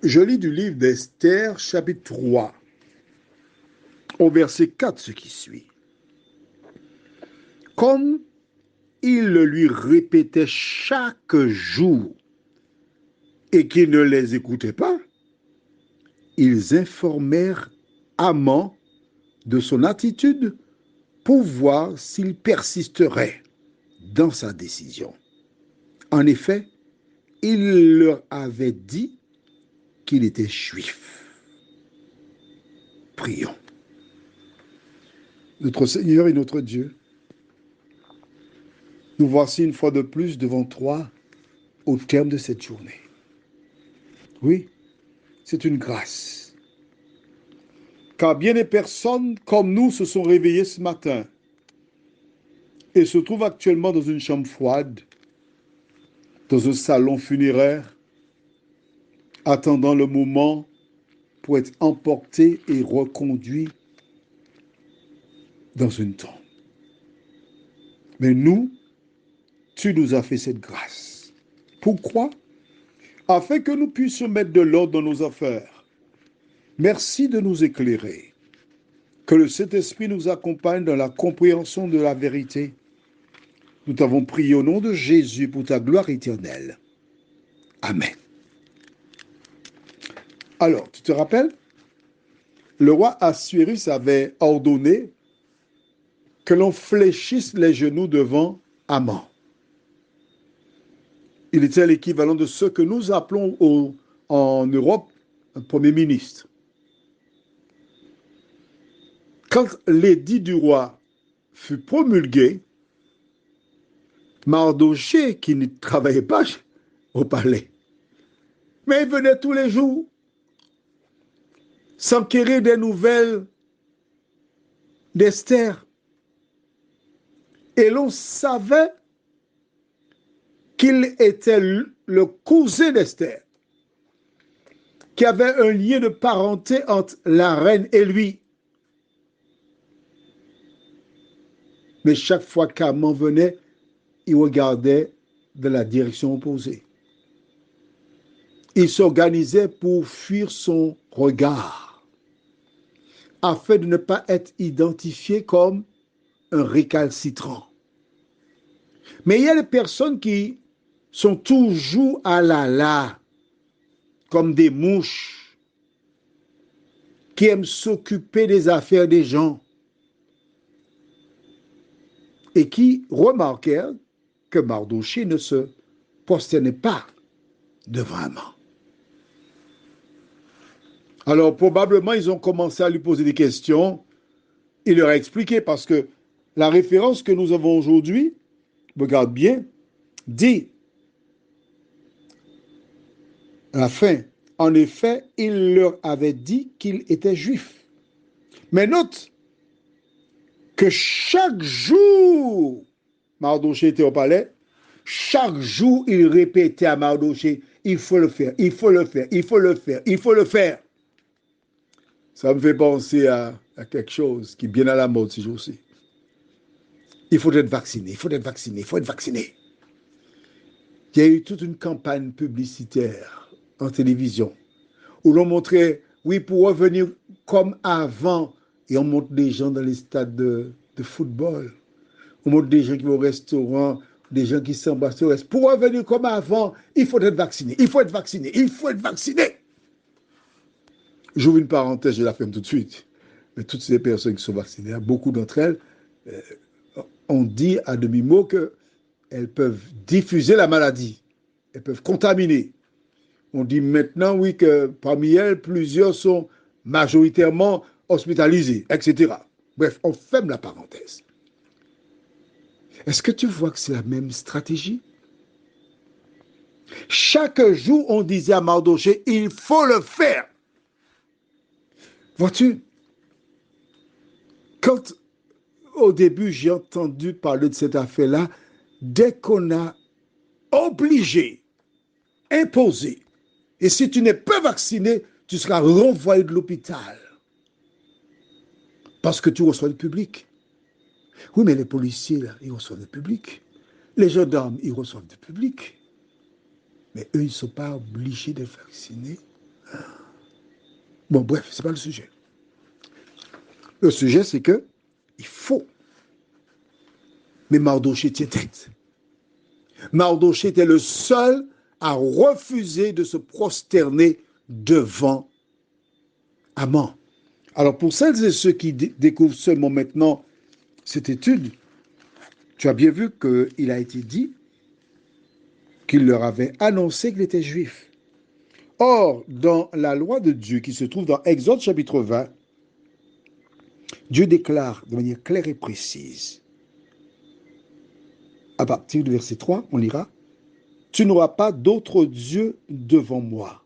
Je lis du livre d'Esther, chapitre 3, au verset 4, ce qui suit. Comme il le lui répétait chaque jour et qu'il ne les écoutait pas, ils informèrent Haman de son attitude pour voir s'il persisterait dans sa décision. En effet, il leur avait dit qu'il était juif. Prions. Notre Seigneur et notre Dieu, nous voici une fois de plus devant toi au terme de cette journée. Oui, c'est une grâce. Car bien des personnes comme nous se sont réveillées ce matin et se trouvent actuellement dans une chambre froide, dans un salon funéraire, attendant le moment pour être emportés et reconduits dans une tombe. Mais nous, tu nous as fait cette grâce. Pourquoi? Afin que nous puissions mettre de l'ordre dans nos affaires. Merci de nous éclairer. Que le Saint-Esprit nous accompagne dans la compréhension de la vérité. Nous t'avons prié au nom de Jésus pour ta gloire éternelle. Amen. Alors, tu te rappelles? Le roi Assuérus avait ordonné que l'on fléchisse les genoux devant Haman. Il était l'équivalent de ce que nous appelons en Europe un premier ministre. Quand l'édit du roi fut promulgué, Mardochée, qui ne travaillait pas au palais, mais il venait tous les jours s'enquérir des nouvelles d'Esther. Et l'on savait qu'il était le cousin d'Esther, qu'il y avait un lien de parenté entre la reine et lui. Mais chaque fois qu'Haman venait, il regardait de la direction opposée. Il s'organisait pour fuir son regard, afin de ne pas être identifié comme un récalcitrant. Mais il y a des personnes qui sont toujours à la, comme des mouches, qui aiment s'occuper des affaires des gens et qui remarquèrent que Mardochée ne se prosternait pas devant Haman. Alors probablement ils ont commencé à lui poser des questions. Il leur a expliqué parce que la référence que nous avons aujourd'hui, regarde bien, dit à la fin, en effet, il leur avait dit qu'il était juif. Mais note que chaque jour, Mardochée était au palais, chaque jour, il répétait à Mardochée, il faut le faire, il faut le faire, il faut le faire, il faut le faire. Ça me fait penser à quelque chose qui est bien à la mode ces jours-ci. Il faut être vacciné, il faut être vacciné, il faut être vacciné. Il y a eu toute une campagne publicitaire en télévision où l'on montrait, oui, pour revenir comme avant, et on montre des gens dans les stades de football, on montre des gens qui vont au restaurant, des gens qui s'embrassent au reste. Pour revenir comme avant, il faut être vacciné, il faut être vacciné, il faut être vacciné. J'ouvre une parenthèse, je la ferme tout de suite. Mais toutes ces personnes qui sont vaccinées, beaucoup d'entre elles, on dit à demi-mot qu'elles peuvent diffuser la maladie, elles peuvent contaminer. On dit maintenant, oui, que parmi elles, plusieurs sont majoritairement hospitalisées, etc. Bref, on ferme la parenthèse. Est-ce que tu vois que c'est la même stratégie? Chaque jour, on disait à Mardochée, il faut le faire. Vois-tu, quand au début j'ai entendu parler de cette affaire-là, dès qu'on a obligé, imposé, et si tu n'es pas vacciné, tu seras renvoyé de l'hôpital parce que tu reçois le public. Oui, mais les policiers, là, ils reçoivent le public. Les gendarmes, ils reçoivent le public. Mais eux, ils ne sont pas obligés de vacciner. Bon, bref, ce n'est pas le sujet. Le sujet, c'est que il faut. Mais Mardochée tient tête. Mardochée était le seul à refuser de se prosterner devant Haman. Alors, pour celles et ceux qui découvrent seulement maintenant cette étude, tu as bien vu qu'il a été dit qu'il leur avait annoncé qu'il était juif. Or, dans la loi de Dieu qui se trouve dans Exode chapitre 20, Dieu déclare de manière claire et précise, à partir du verset 3, on lira, « Tu n'auras pas d'autre Dieu devant moi. »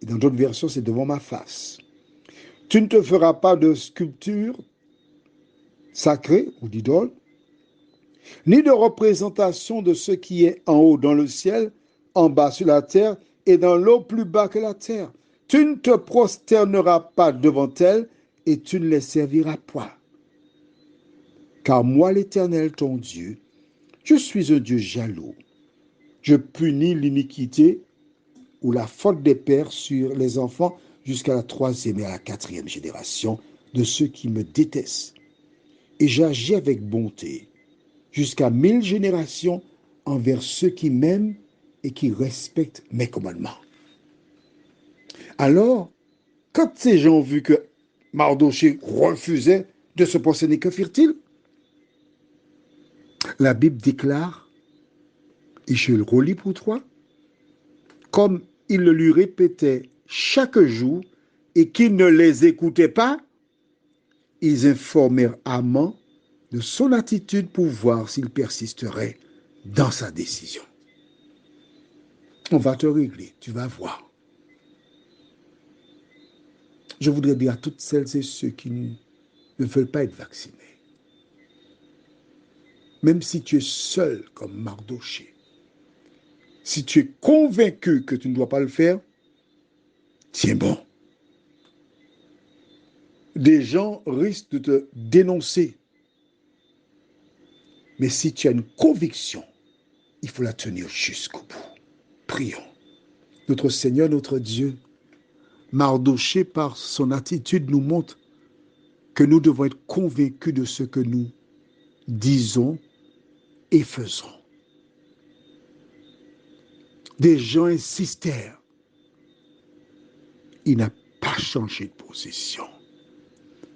Et dans d'autres versions, c'est devant ma face. « Tu ne te feras pas de sculpture sacrée ou d'idole, ni de représentation de ce qui est en haut dans le ciel, en bas sur la terre et dans l'eau plus bas que la terre. Tu ne te prosterneras pas devant elles et tu ne les serviras point. Car moi, l'Éternel, ton Dieu, je suis un Dieu jaloux. Je punis l'iniquité ou la faute des pères sur les enfants jusqu'à la 3e et à la 4e génération de ceux qui me détestent. Et j'agis avec bonté jusqu'à 1000 générations envers ceux qui m'aiment et qui respectent mes commandements. » Alors, quand ces gens ont vu que Mardochée refusait de se prosterner, que firent-ils? La Bible déclare, et je le relis pour toi, comme il le lui répétait chaque jour et qu'il ne les écoutait pas, ils informèrent Haman de son attitude pour voir s'il persisterait dans sa décision. On va te régler, tu vas voir. Je voudrais dire à toutes celles et ceux qui ne veulent pas être vaccinés, même si tu es seul comme Mardochée, si tu es convaincu que tu ne dois pas le faire, tiens bon. Des gens risquent de te dénoncer. Mais si tu as une conviction, il faut la tenir jusqu'au bout. Prions. Notre Seigneur, notre Dieu, Mardochée, par son attitude, nous montre que nous devons être convaincus de ce que nous disons et faisons. Des gens insistèrent. Il n'a pas changé de position.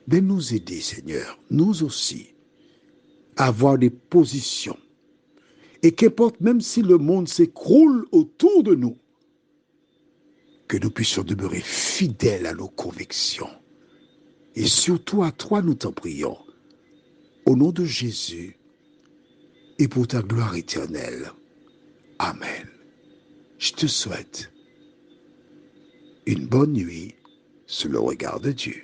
De nous aider, Seigneur, nous aussi, à avoir des positions. Et qu'importe, même si le monde s'écroule autour de nous, que nous puissions demeurer fidèles à nos convictions. Et surtout à toi, nous t'en prions. Au nom de Jésus et pour ta gloire éternelle. Amen. Je te souhaite une bonne nuit sous le regard de Dieu.